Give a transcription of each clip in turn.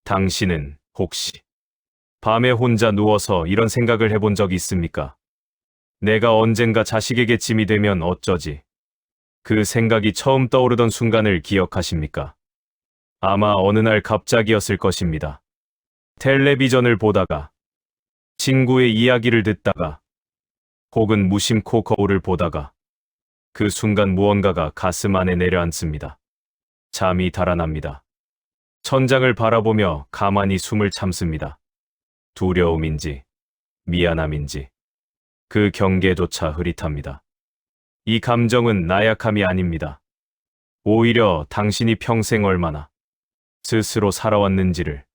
당신은 혹시 밤에 혼자 누워서 이런 생각을 해본 적 있습니까? 내가 언젠가 자식에게 짐이 되면 어쩌지? 그 생각이 처음 떠오르던 순간을 기억하십니까? 아마 어느 날 갑자기였을 것입니다. 텔레비전을 보다가, 친구의 이야기를 듣다가, 혹은 무심코 거울을 보다가, 그 순간 무언가가 가슴 안에 내려앉습니다. 잠이 달아납니다. 천장을 바라보며 가만히 숨을 참습니다. 두려움인지, 미안함인지, 그 경계조차 흐릿합니다. 이 감정은 나약함이 아닙니다. 오히려 당신이 평생 얼마나 스스로 살아왔는지를,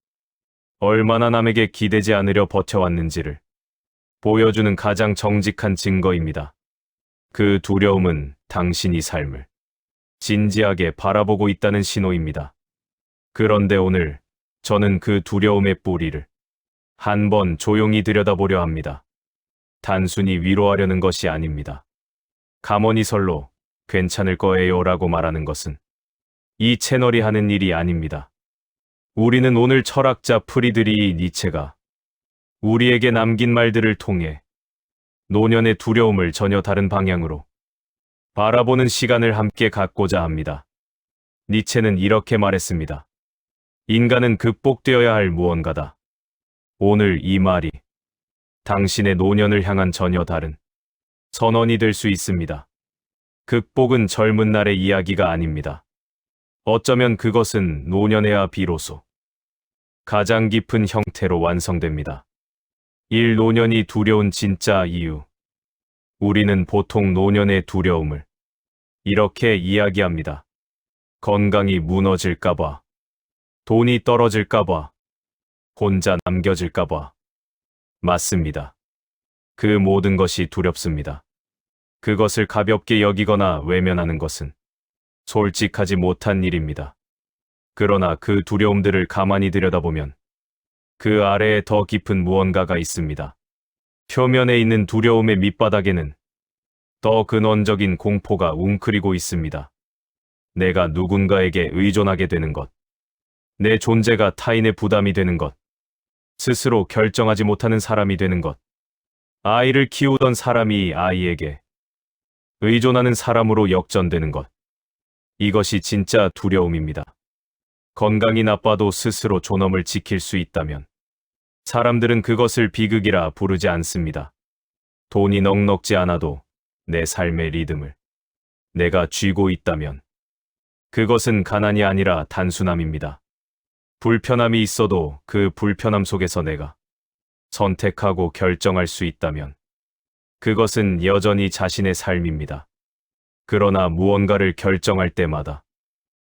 얼마나 남에게 기대지 않으려 버텨왔는지를 보여주는 가장 정직한 증거입니다. 그 두려움은 당신이 삶을 진지하게 바라보고 있다는 신호입니다. 그런데 오늘 저는 그 두려움의 뿌리를 한번 조용히 들여다보려 합니다. 단순히 위로하려는 것이 아닙니다. 가머니설로 괜찮을 거예요라고 말하는 것은 이 채널이 하는 일이 아닙니다. 우리는 오늘 철학자 프리드리히 니체가 우리에게 남긴 말들을 통해 노년의 두려움을 전혀 다른 방향으로 바라보는 시간을 함께 갖고자 합니다. 니체는 이렇게 말했습니다. 인간은 극복되어야 할 무언가다. 오늘 이 말이 당신의 노년을 향한 전혀 다른 선언이 될 수 있습니다. 극복은 젊은 날의 이야기가 아닙니다. 어쩌면 그것은 노년에야 비로소 가장 깊은 형태로 완성됩니다. 1. 노년이 두려운 진짜 이유. 우리는 보통 노년의 두려움을 이렇게 이야기합니다. 건강이 무너질까봐, 돈이 떨어질까봐, 혼자 남겨질까봐. 맞습니다. 그 모든 것이 두렵습니다. 그것을 가볍게 여기거나 외면하는 것은 솔직하지 못한 일입니다. 그러나 그 두려움들을 가만히 들여다보면 그 아래에 더 깊은 무언가가 있습니다. 표면에 있는 두려움의 밑바닥에는 더 근원적인 공포가 웅크리고 있습니다. 내가 누군가에게 의존하게 되는 것, 내 존재가 타인의 부담이 되는 것, 스스로 결정하지 못하는 사람이 되는 것, 아이를 키우던 사람이 아이에게 의존하는 사람으로 역전되는 것. 이것이 진짜 두려움입니다. 건강이 나빠도 스스로 존엄을 지킬 수 있다면 사람들은 그것을 비극이라 부르지 않습니다. 돈이 넉넉지 않아도 내 삶의 리듬을 내가 쥐고 있다면 그것은 가난이 아니라 단순함입니다. 불편함이 있어도 그 불편함 속에서 내가 선택하고 결정할 수 있다면 그것은 여전히 자신의 삶입니다. 그러나 무언가를 결정할 때마다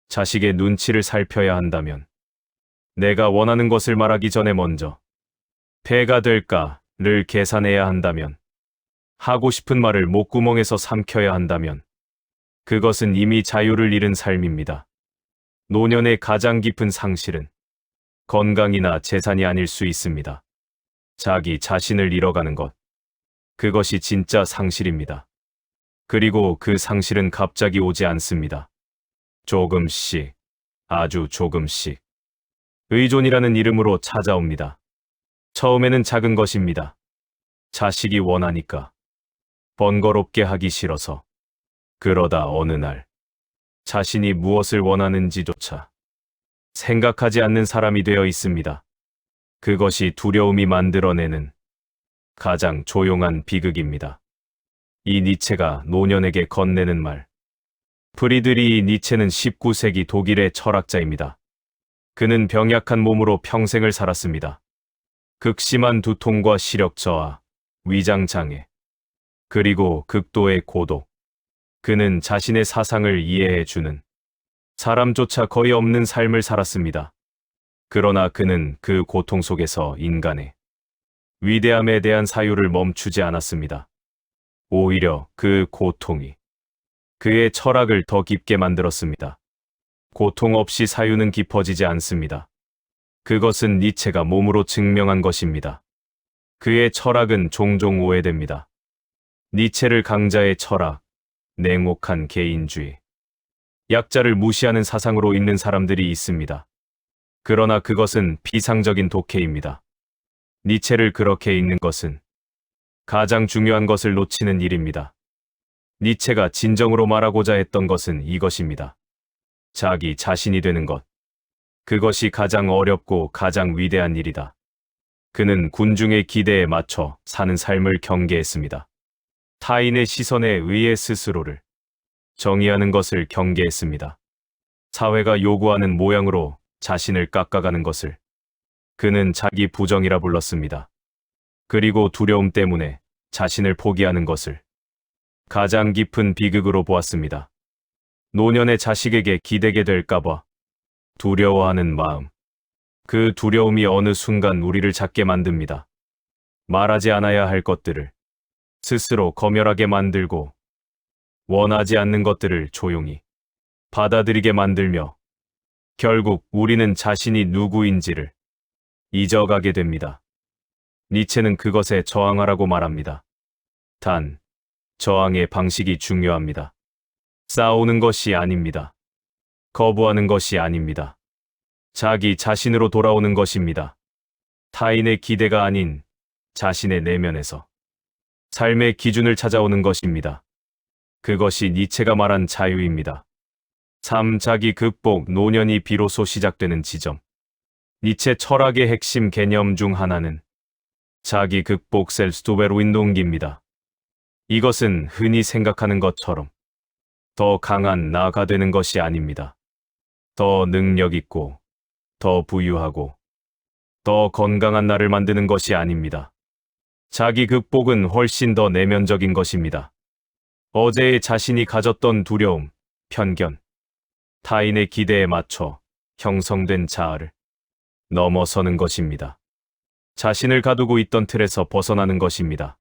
자식의 눈치를 살펴야 한다면 내가 원하는 것을 말하기 전에 먼저 폐가 될까를 계산해야 한다면 하고 싶은 말을 목구멍에서 삼켜야 한다면 그것은 이미 자유를 잃은 삶입니다. 노년의 가장 깊은 상실은 건강이나 재산이 아닐 수 있습니다. 자기 자신을 잃어가는 것. 그것이 진짜 상실입니다. 그리고 그 상실은 갑자기 오지 않습니다. 조금씩, 아주 조금씩. 의존이라는 이름으로 찾아옵니다. 처음에는 작은 것입니다. 자식이 원하니까. 번거롭게 하기 싫어서. 그러다 어느 날 자신이 무엇을 원하는지조차 생각하지 않는 사람이 되어 있습니다. 그것이 두려움이 만들어내는 가장 조용한 비극입니다. 이 니체가 노년에게 건네는 말. 프리드리히 니체는 19세기 독일의 철학자입니다. 그는 병약한 몸으로 평생을 살았습니다. 극심한 두통과 시력 저하, 위장 장애, 그리고 극도의 고독. 그는 자신의 사상을 이해해주는 사람조차 거의 없는 삶을 살았습니다. 그러나 그는 그 고통 속에서 인간의 위대함에 대한 사유를 멈추지 않았습니다. 오히려 그 고통이 그의 철학을 더 깊게 만들었습니다. 고통 없이 사유는 깊어지지 않습니다. 그것은 니체가 몸으로 증명한 것입니다. 그의 철학은 종종 오해됩니다. 니체를 강자의 철학, 냉혹한 개인주의, 약자를 무시하는 사상으로 읽는 사람들이 있습니다. 그러나 그것은 피상적인 독해입니다. 니체를 그렇게 읽는 것은 가장 중요한 것을 놓치는 일입니다. 니체가 진정으로 말하고자 했던 것은 이것입니다. 자기 자신이 되는 것. 그것이 가장 어렵고 가장 위대한 일이다. 그는 군중의 기대에 맞춰 사는 삶을 경계했습니다. 타인의 시선에 의해 스스로를 정의하는 것을 경계했습니다. 사회가 요구하는 모양으로 자신을 깎아가는 것을 그는 자기 부정이라 불렀습니다. 그리고 두려움 때문에 자신을 포기하는 것을 가장 깊은 비극으로 보았습니다. 노년의 자식에게 기대게 될까봐 두려워하는 마음. 그 두려움이 어느 순간 우리를 작게 만듭니다. 말하지 않아야 할 것들을 스스로 검열하게 만들고 원하지 않는 것들을 조용히 받아들이게 만들며 결국 우리는 자신이 누구인지를 잊어가게 됩니다. 니체는 그것에 저항하라고 말합니다. 단, 저항의 방식이 중요합니다. 싸우는 것이 아닙니다. 거부하는 것이 아닙니다. 자기 자신으로 돌아오는 것입니다. 타인의 기대가 아닌 자신의 내면에서 삶의 기준을 찾아오는 것입니다. 그것이 니체가 말한 자유입니다. 삶 자기 극복 노년이 비로소 시작되는 지점. 니체 철학의 핵심 개념 중 하나는 자기 극복 셀스토베로인동기입니다. 이것은 흔히 생각하는 것처럼 더 강한 나가 되는 것이 아닙니다. 더 능력 있고, 더 부유하고, 더 건강한 나를 만드는 것이 아닙니다. 자기 극복은 훨씬 더 내면적인 것입니다. 어제의 자신이 가졌던 두려움, 편견, 타인의 기대에 맞춰 형성된 자아를 넘어서는 것입니다. 자신을 가두고 있던 틀에서 벗어나는 것입니다.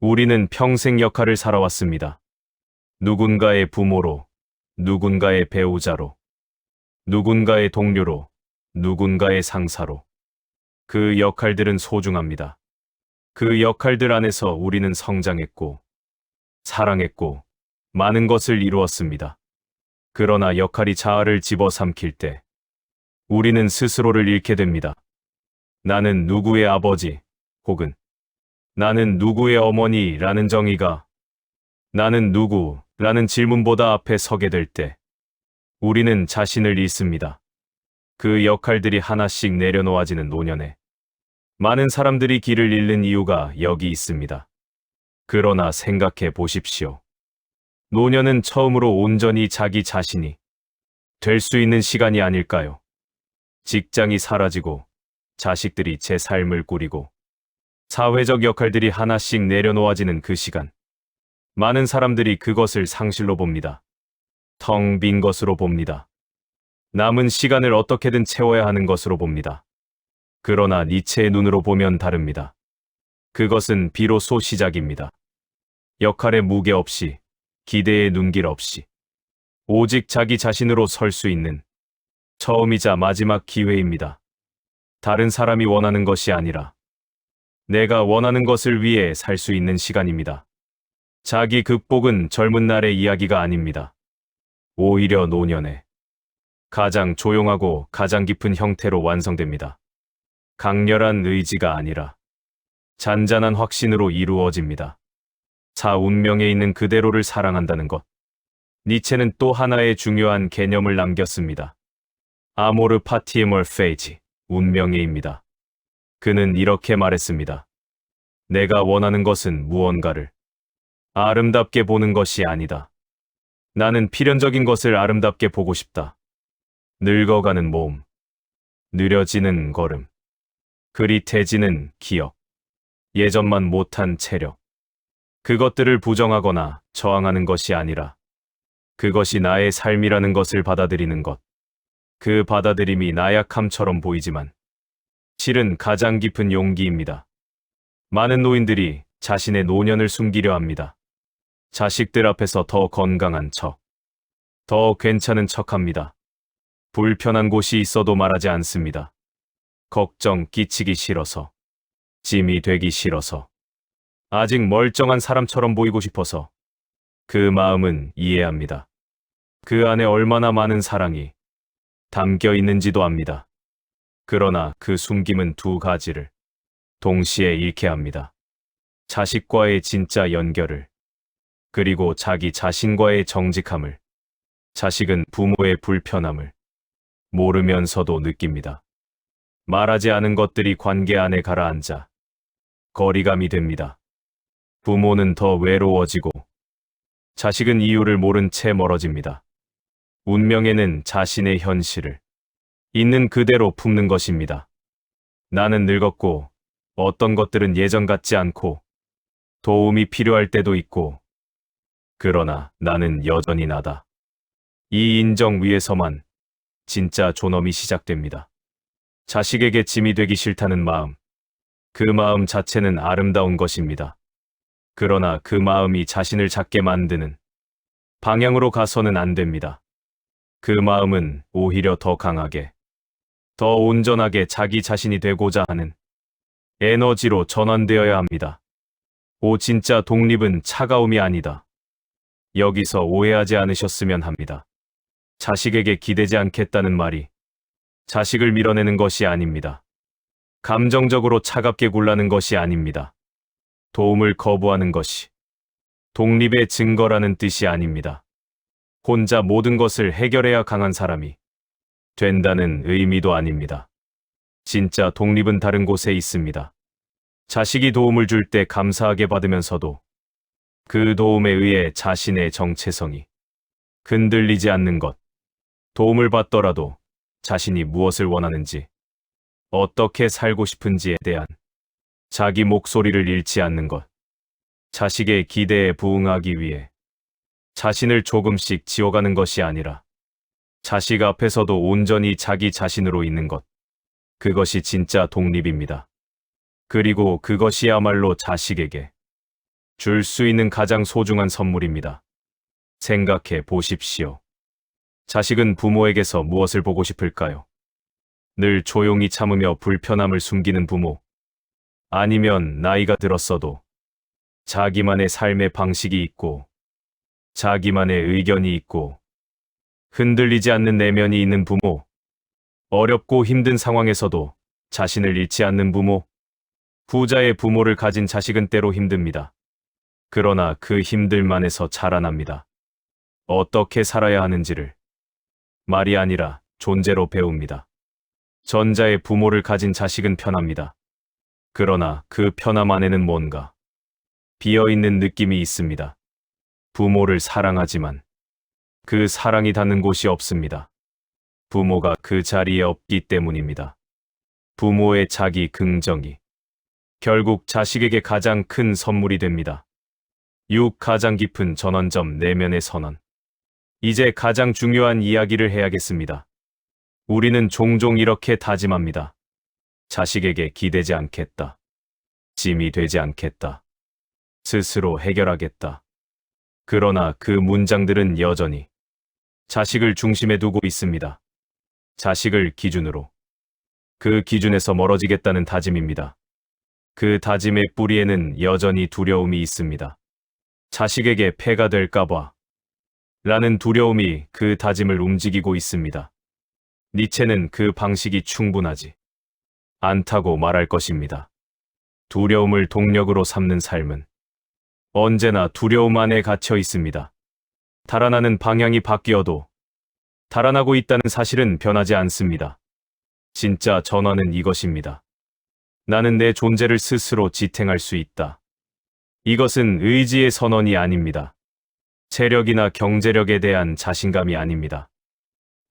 우리는 평생 역할을 살아왔습니다. 누군가의 부모로, 누군가의 배우자로, 누군가의 동료로, 누군가의 상사로. 그 역할들은 소중합니다. 그 역할들 안에서 우리는 성장했고, 사랑했고, 많은 것을 이루었습니다. 그러나 역할이 자아를 집어삼킬 때, 우리는 스스로를 잃게 됩니다. 나는 누구의 아버지, 혹은 나는 누구의 어머니라는 정의가 나는 누구라는 질문보다 앞에 서게 될 때, 우리는 자신을 잃습니다. 그 역할들이 하나씩 내려놓아지는 노년에 많은 사람들이 길을 잃는 이유가 여기 있습니다. 그러나 생각해 보십시오. 노년은 처음으로 온전히 자기 자신이 될 수 있는 시간이 아닐까요? 직장이 사라지고 자식들이 제 삶을 꾸리고 사회적 역할들이 하나씩 내려놓아지는 그 시간. 많은 사람들이 그것을 상실로 봅니다. 텅 빈 것으로 봅니다. 남은 시간을 어떻게든 채워야 하는 것으로 봅니다. 그러나 니체의 눈으로 보면 다릅니다. 그것은 비로소 시작입니다. 역할의 무게 없이, 기대의 눈길 없이, 오직 자기 자신으로 설 수 있는 처음이자 마지막 기회입니다. 다른 사람이 원하는 것이 아니라 내가 원하는 것을 위해 살 수 있는 시간입니다. 자기 극복은 젊은 날의 이야기가 아닙니다. 오히려 노년에 가장 조용하고 가장 깊은 형태로 완성됩니다. 강렬한 의지가 아니라 잔잔한 확신으로 이루어집니다. 운명에 있는 그대로를 사랑한다는 것. 니체는 또 하나의 중요한 개념을 남겼습니다. 아모르 파티에멀 페이지, 운명에입니다. 그는 이렇게 말했습니다. 내가 원하는 것은 무언가를 아름답게 보는 것이 아니다. 나는 필연적인 것을 아름답게 보고 싶다. 늙어가는 몸, 느려지는 걸음, 그릿해지는 기억, 예전만 못한 체력. 그것들을 부정하거나 저항하는 것이 아니라 그것이 나의 삶이라는 것을 받아들이는 것. 그 받아들임이 나약함처럼 보이지만 실은 가장 깊은 용기입니다. 많은 노인들이 자신의 노년을 숨기려 합니다. 자식들 앞에서 더 건강한 척, 더 괜찮은 척합니다. 불편한 곳이 있어도 말하지 않습니다. 걱정 끼치기 싫어서, 짐이 되기 싫어서, 아직 멀쩡한 사람처럼 보이고 싶어서. 그 마음은 이해합니다. 그 안에 얼마나 많은 사랑이 담겨 있는지도 압니다. 그러나 그 숨김은 두 가지를 동시에 잃게 합니다. 자식과의 진짜 연결을, 그리고 자기 자신과의 정직함을. 자식은 부모의 불편함을 모르면서도 느낍니다. 말하지 않은 것들이 관계 안에 가라앉아 거리감이 됩니다. 부모는 더 외로워지고 자식은 이유를 모른 채 멀어집니다. 운명에는 자신의 현실을 있는 그대로 품는 것입니다. 나는 늙었고 어떤 것들은 예전 같지 않고 도움이 필요할 때도 있고, 그러나 나는 여전히 나다. 이 인정 위에서만 진짜 존엄이 시작됩니다. 자식에게 짐이 되기 싫다는 마음, 그 마음 자체는 아름다운 것입니다. 그러나 그 마음이 자신을 작게 만드는 방향으로 가서는 안 됩니다. 그 마음은 오히려 더 강하게, 더 온전하게 자기 자신이 되고자 하는 에너지로 전환되어야 합니다. 진짜 독립은 차가움이 아니다. 여기서 오해하지 않으셨으면 합니다. 자식에게 기대지 않겠다는 말이 자식을 밀어내는 것이 아닙니다. 감정적으로 차갑게 굴라는 것이 아닙니다. 도움을 거부하는 것이 독립의 증거라는 뜻이 아닙니다. 혼자 모든 것을 해결해야 강한 사람이 된다는 의미도 아닙니다. 진짜 독립은 다른 곳에 있습니다. 자식이 도움을 줄 때 감사하게 받으면서도 그 도움에 의해 자신의 정체성이 흔들리지 않는 것. 도움을 받더라도 자신이 무엇을 원하는지, 어떻게 살고 싶은지에 대한 자기 목소리를 잃지 않는 것. 자식의 기대에 부응하기 위해 자신을 조금씩 지워가는 것이 아니라 자식 앞에서도 온전히 자기 자신으로 있는 것. 그것이 진짜 독립입니다. 그리고 그것이야말로 자식에게 줄 수 있는 가장 소중한 선물입니다. 생각해 보십시오. 자식은 부모에게서 무엇을 보고 싶을까요? 늘 조용히 참으며 불편함을 숨기는 부모. 아니면 나이가 들었어도 자기만의 삶의 방식이 있고 자기만의 의견이 있고 흔들리지 않는 내면이 있는 부모. 어렵고 힘든 상황에서도 자신을 잃지 않는 부모. 부자의 부모를 가진 자식은 때로 힘듭니다. 그러나 그 힘들만에서 자라납니다. 어떻게 살아야 하는지를 말이 아니라 존재로 배웁니다. 전자의 부모를 가진 자식은 편합니다. 그러나 그 편함 안에는 뭔가 비어있는 느낌이 있습니다. 부모를 사랑하지만 그 사랑이 닿는 곳이 없습니다. 부모가 그 자리에 없기 때문입니다. 부모의 자기 긍정이 결국 자식에게 가장 큰 선물이 됩니다. 6. 가장 깊은 전원점 내면의 선언. 이제 가장 중요한 이야기를 해야겠습니다. 우리는 종종 이렇게 다짐합니다. 자식에게 기대지 않겠다. 짐이 되지 않겠다. 스스로 해결하겠다. 그러나 그 문장들은 여전히 자식을 중심에 두고 있습니다. 자식을 기준으로, 그 기준에서 멀어지겠다는 다짐입니다. 그 다짐의 뿌리에는 여전히 두려움이 있습니다. 자식에게 폐가 될까봐 라는 두려움이 그 다짐을 움직이고 있습니다. 니체는 그 방식이 충분하지 않다고 말할 것입니다. 두려움을 동력으로 삼는 삶은 언제나 두려움 안에 갇혀 있습니다. 달아나는 방향이 바뀌어도 달아나고 있다는 사실은 변하지 않습니다. 진짜 전환은 이것입니다. 나는 내 존재를 스스로 지탱할 수 있다. 이것은 의지의 선언이 아닙니다. 체력이나 경제력에 대한 자신감이 아닙니다.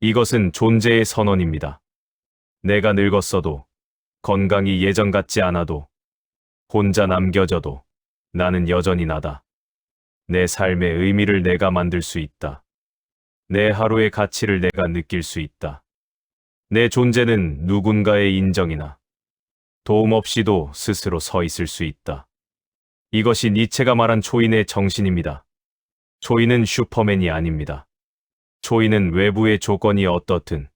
이것은 존재의 선언입니다. 내가 늙었어도, 건강이 예전 같지 않아도, 혼자 남겨져도 나는 여전히 나다. 내 삶의 의미를 내가 만들 수 있다. 내 하루의 가치를 내가 느낄 수 있다. 내 존재는 누군가의 인정이나 도움 없이도 스스로 서 있을 수 있다. 이것이 니체가 말한 초인의 정신입니다. 초인은 슈퍼맨이 아닙니다. 초인은 외부의 조건이 어떻든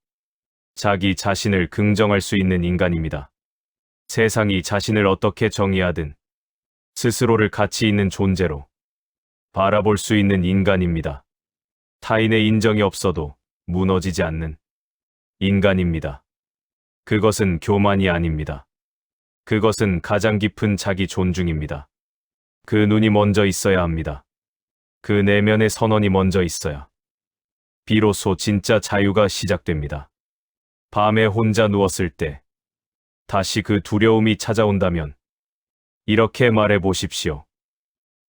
자기 자신을 긍정할 수 있는 인간입니다. 세상이 자신을 어떻게 정의하든 스스로를 가치 있는 존재로 바라볼 수 있는 인간입니다. 타인의 인정이 없어도 무너지지 않는 인간입니다. 그것은 교만이 아닙니다. 그것은 가장 깊은 자기 존중입니다. 그 눈이 먼저 있어야 합니다. 그 내면의 선언이 먼저 있어야 비로소 진짜 자유가 시작됩니다. 밤에 혼자 누웠을 때 다시 그 두려움이 찾아온다면 이렇게 말해 보십시오.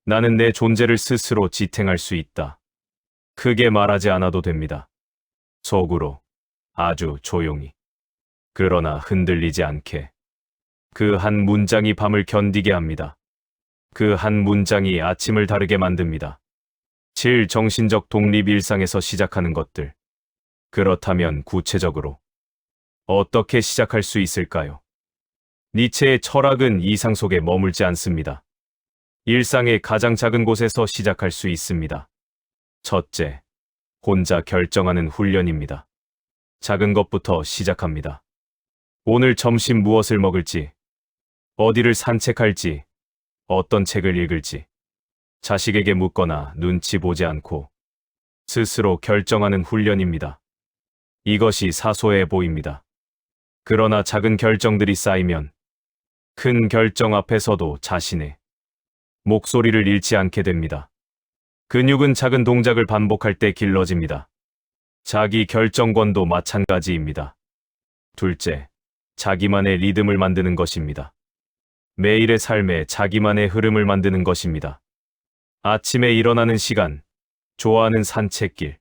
나는 내 존재를 스스로 지탱할 수 있다. 크게 말하지 않아도 됩니다. 속으로 아주 조용히. 그러나 흔들리지 않게. 그 한 문장이 밤을 견디게 합니다. 그 한 문장이 아침을 다르게 만듭니다. 7. 정신적 독립 일상에서 시작하는 것들. 그렇다면 구체적으로 어떻게 시작할 수 있을까요? 니체의 철학은 이상 속에 머물지 않습니다. 일상의 가장 작은 곳에서 시작할 수 있습니다. 첫째, 혼자 결정하는 훈련입니다. 작은 것부터 시작합니다. 오늘 점심 무엇을 먹을지, 어디를 산책할지, 어떤 책을 읽을지, 자식에게 묻거나 눈치 보지 않고 스스로 결정하는 훈련입니다. 이것이 사소해 보입니다. 그러나 작은 결정들이 쌓이면 큰 결정 앞에서도 자신의 목소리를 잃지 않게 됩니다. 근육은 작은 동작을 반복할 때 길러집니다. 자기 결정권도 마찬가지입니다. 둘째, 자기만의 리듬을 만드는 것입니다. 매일의 삶에 자기만의 흐름을 만드는 것입니다. 아침에 일어나는 시간, 좋아하는 산책길,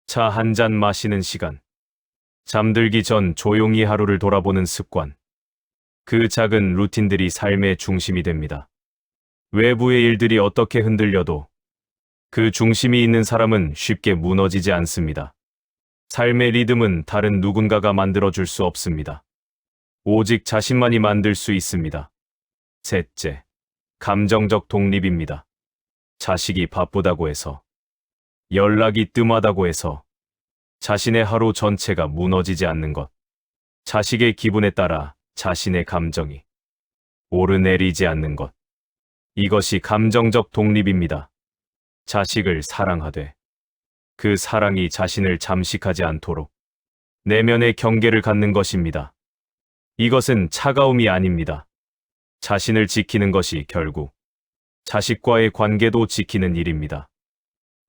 차 한 잔 마시는 시간, 잠들기 전 조용히 하루를 돌아보는 습관. 그 작은 루틴들이 삶의 중심이 됩니다. 외부의 일들이 어떻게 흔들려도 그 중심이 있는 사람은 쉽게 무너지지 않습니다. 삶의 리듬은 다른 누군가가 만들어줄 수 없습니다. 오직 자신만이 만들 수 있습니다. 셋째, 감정적 독립입니다. 자식이 바쁘다고 해서, 연락이 뜸하다고 해서 자신의 하루 전체가 무너지지 않는 것. 자식의 기분에 따라 자신의 감정이 오르내리지 않는 것. 이것이 감정적 독립입니다. 자식을 사랑하되 그 사랑이 자신을 잠식하지 않도록 내면의 경계를 갖는 것입니다. 이것은 차가움이 아닙니다. 자신을 지키는 것이 결국 자식과의 관계도 지키는 일입니다.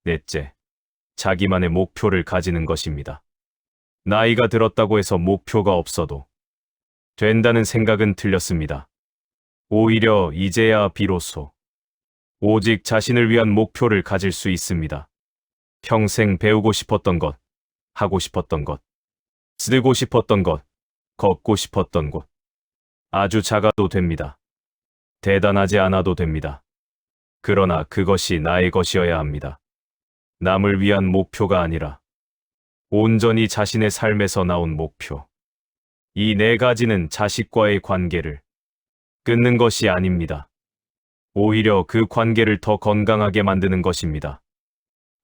넷째, 자기만의 목표를 가지는 것입니다. 나이가 들었다고 해서 목표가 없어도 된다는 생각은 틀렸습니다. 오히려 이제야 비로소 오직 자신을 위한 목표를 가질 수 있습니다. 평생 배우고 싶었던 것, 하고 싶었던 것, 쓰고 싶었던 것, 걷고 싶었던 곳. 아주 작아도 됩니다. 대단하지 않아도 됩니다. 그러나 그것이 나의 것이어야 합니다. 남을 위한 목표가 아니라 온전히 자신의 삶에서 나온 목표. 이 네 가지는 자식과의 관계를 끊는 것이 아닙니다. 오히려 그 관계를 더 건강하게 만드는 것입니다.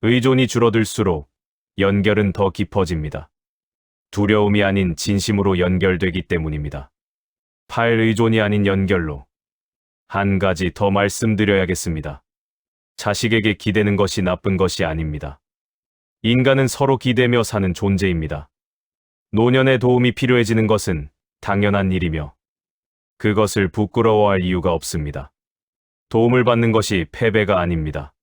의존이 줄어들수록 연결은 더 깊어집니다. 두려움이 아닌 진심으로 연결되기 때문입니다. 팔의존이 아닌 연결로 한 가지 더 말씀드려야겠습니다. 자식에게 기대는 것이 나쁜 것이 아닙니다. 인간은 서로 기대며 사는 존재입니다. 노년에 도움이 필요해지는 것은 당연한 일이며 그것을 부끄러워할 이유가 없습니다. 도움을 받는 것이 패배가 아닙니다.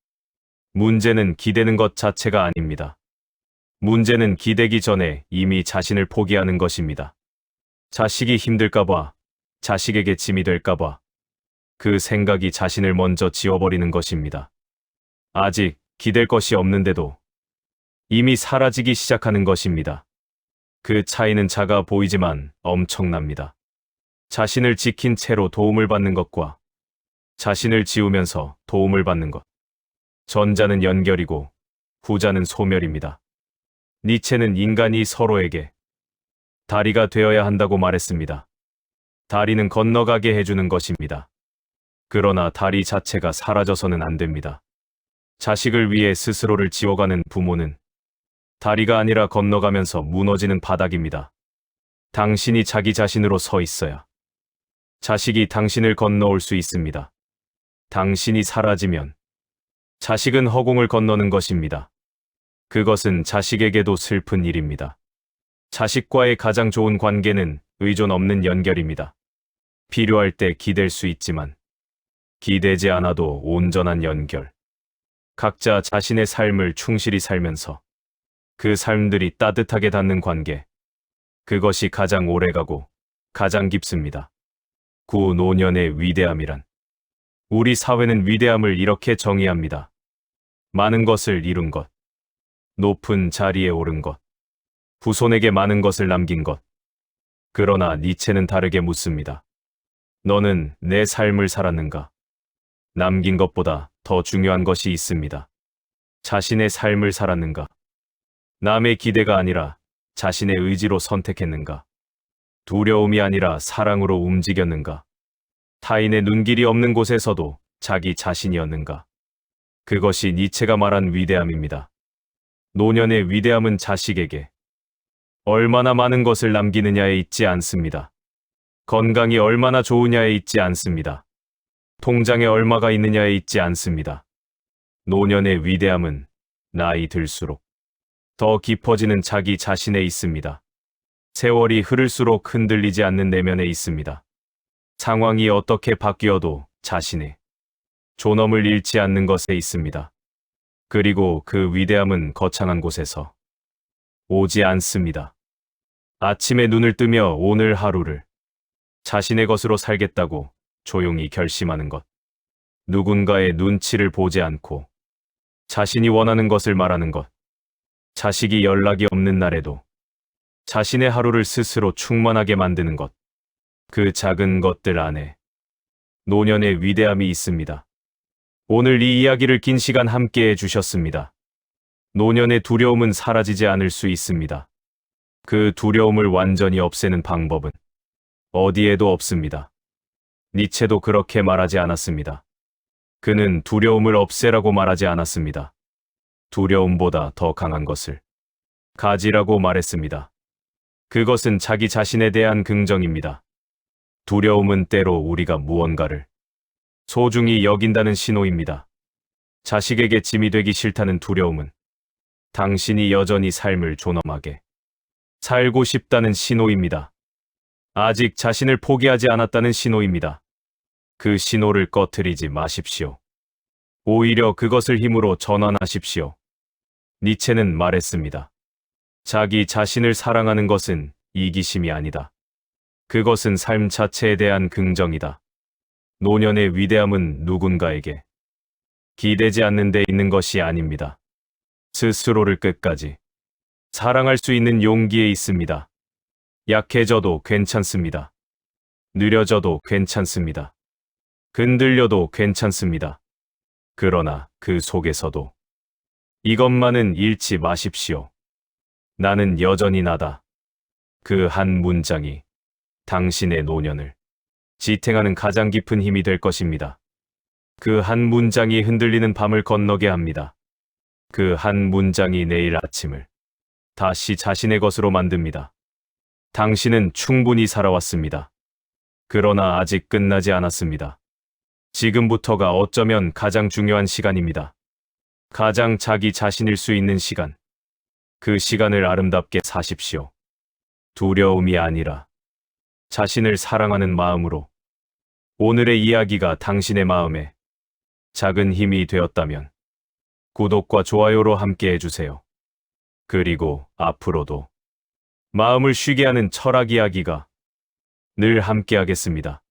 문제는 기대는 것 자체가 아닙니다. 문제는 기대기 전에 이미 자신을 포기하는 것입니다. 자식이 힘들까봐, 자식에게 짐이 될까봐, 그 생각이 자신을 먼저 지워버리는 것입니다. 아직 기댈 것이 없는데도 이미 사라지기 시작하는 것입니다. 그 차이는 작아 보이지만 엄청납니다. 자신을 지킨 채로 도움을 받는 것과 자신을 지우면서 도움을 받는 것. 전자는 연결이고 후자는 소멸입니다. 니체는 인간이 서로에게 다리가 되어야 한다고 말했습니다. 다리는 건너가게 해주는 것입니다. 그러나 다리 자체가 사라져서는 안 됩니다. 자식을 위해 스스로를 지워가는 부모는 다리가 아니라 건너가면서 무너지는 바닥입니다. 당신이 자기 자신으로 서 있어야 자식이 당신을 건너올 수 있습니다. 당신이 사라지면 자식은 허공을 건너는 것입니다. 그것은 자식에게도 슬픈 일입니다. 자식과의 가장 좋은 관계는 의존 없는 연결입니다. 필요할 때 기댈 수 있지만 기대지 않아도 온전한 연결. 각자 자신의 삶을 충실히 살면서 그 삶들이 따뜻하게 닿는 관계. 그것이 가장 오래가고 가장 깊습니다. 구노년의 위대함이란. 우리 사회는 위대함을 이렇게 정의합니다. 많은 것을 이룬 것, 높은 자리에 오른 것, 후손에게 많은 것을 남긴 것. 그러나 니체는 다르게 묻습니다. 너는 내 삶을 살았는가? 남긴 것보다 더 중요한 것이 있습니다. 자신의 삶을 살았는가? 남의 기대가 아니라 자신의 의지로 선택했는가? 두려움이 아니라 사랑으로 움직였는가? 타인의 눈길이 없는 곳에서도 자기 자신이었는가? 그것이 니체가 말한 위대함입니다. 노년의 위대함은 자식에게 얼마나 많은 것을 남기느냐에 있지 않습니다. 건강이 얼마나 좋으냐에 있지 않습니다. 통장에 얼마가 있느냐에 있지 않습니다. 노년의 위대함은 나이 들수록 더 깊어지는 자기 자신에 있습니다. 세월이 흐를수록 흔들리지 않는 내면에 있습니다. 상황이 어떻게 바뀌어도 자신의 존엄을 잃지 않는 것에 있습니다. 그리고 그 위대함은 거창한 곳에서 오지 않습니다. 아침에 눈을 뜨며 오늘 하루를 자신의 것으로 살겠다고 조용히 결심하는 것. 누군가의 눈치를 보지 않고 자신이 원하는 것을 말하는 것. 자식이 연락이 없는 날에도 자신의 하루를 스스로 충만하게 만드는 것. 그 작은 것들 안에 노년의 위대함이 있습니다. 오늘 이 이야기를 긴 시간 함께 해주셨습니다. 노년의 두려움은 사라지지 않을 수 있습니다. 그 두려움을 완전히 없애는 방법은 어디에도 없습니다. 니체도 그렇게 말하지 않았습니다. 그는 두려움을 없애라고 말하지 않았습니다. 두려움보다 더 강한 것을 가지라고 말했습니다. 그것은 자기 자신에 대한 긍정입니다. 두려움은 때로 우리가 무언가를 소중히 여긴다는 신호입니다. 자식에게 짐이 되기 싫다는 두려움은 당신이 여전히 삶을 존엄하게 살고 싶다는 신호입니다. 아직 자신을 포기하지 않았다는 신호입니다. 그 신호를 꺼트리지 마십시오. 오히려 그것을 힘으로 전환하십시오. 니체는 말했습니다. 자기 자신을 사랑하는 것은 이기심이 아니다. 그것은 삶 자체에 대한 긍정이다. 노년의 위대함은 누군가에게 기대지 않는 데 있는 것이 아닙니다. 스스로를 끝까지 사랑할 수 있는 용기에 있습니다. 약해져도 괜찮습니다. 느려져도 괜찮습니다. 흔들려도 괜찮습니다. 그러나 그 속에서도 이것만은 잃지 마십시오. 나는 여전히 나다. 그 한 문장이 당신의 노년을 지탱하는 가장 깊은 힘이 될 것입니다. 그 한 문장이 흔들리는 밤을 건너게 합니다. 그 한 문장이 내일 아침을 다시 자신의 것으로 만듭니다. 당신은 충분히 살아왔습니다. 그러나 아직 끝나지 않았습니다. 지금부터가 어쩌면 가장 중요한 시간입니다. 가장 자기 자신일 수 있는 시간. 그 시간을 아름답게 사십시오. 두려움이 아니라 자신을 사랑하는 마음으로. 오늘의 이야기가 당신의 마음에 작은 힘이 되었다면 구독과 좋아요로 함께 해주세요. 그리고 앞으로도 마음을 쉬게 하는 철학 이야기가 늘 함께 하겠습니다.